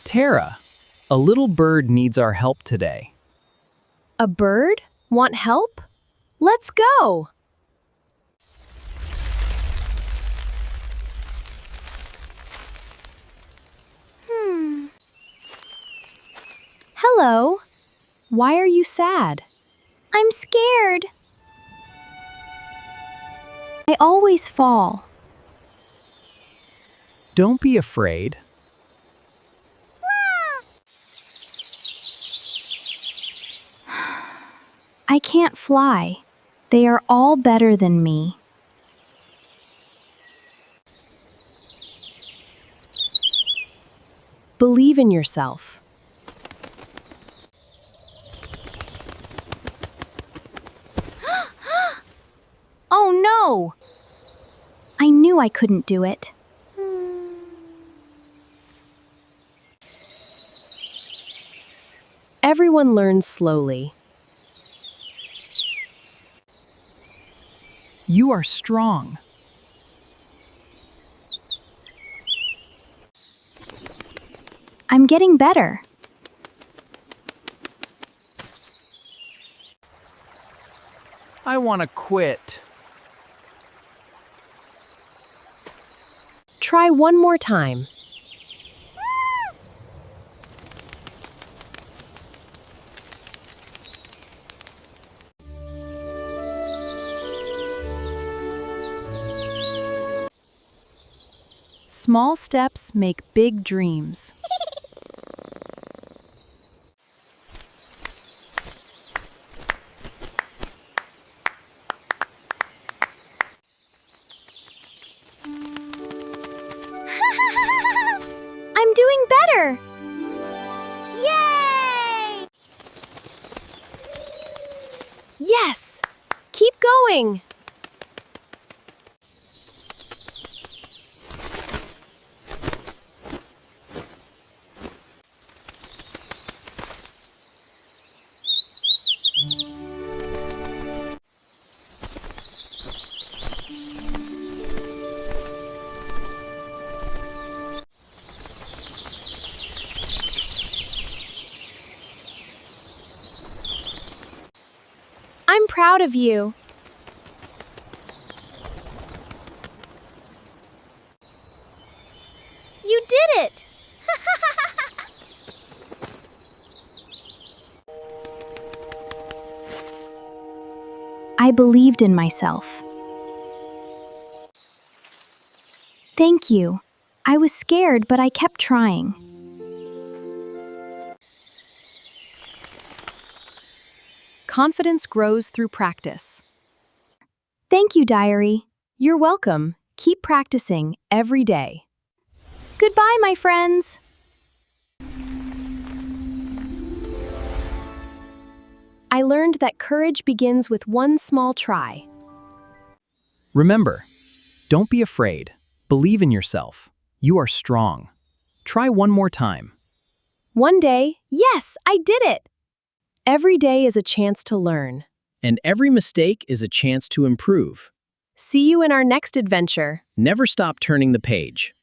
Tara, a little bird needs our help today. A bird? Want help? Let's go! Hello. Why are you sad? I'm scared. I always fall. Don't be afraid. I can't fly. They are all better than me. Believe in yourself. Oh no! I knew I couldn't do it. Everyone learns slowly. You are strong. I'm getting better. I want to quit. Try one more time. Small steps make big dreams. I'm doing better! Yay! Yes! Keep going! I'm proud of you. You did it! I believed in myself. Thank you. I was scared, but I kept trying. Confidence grows through practice. Thank you, diary. You're welcome. Keep practicing every day. Goodbye, my friends. I learned that courage begins with one small try. Remember, don't be afraid. Believe in yourself. You are strong. Try one more time. One day, yes, I did it. Every day is a chance to learn. And every mistake is a chance to improve. See you in our next adventure. Never stop turning the page.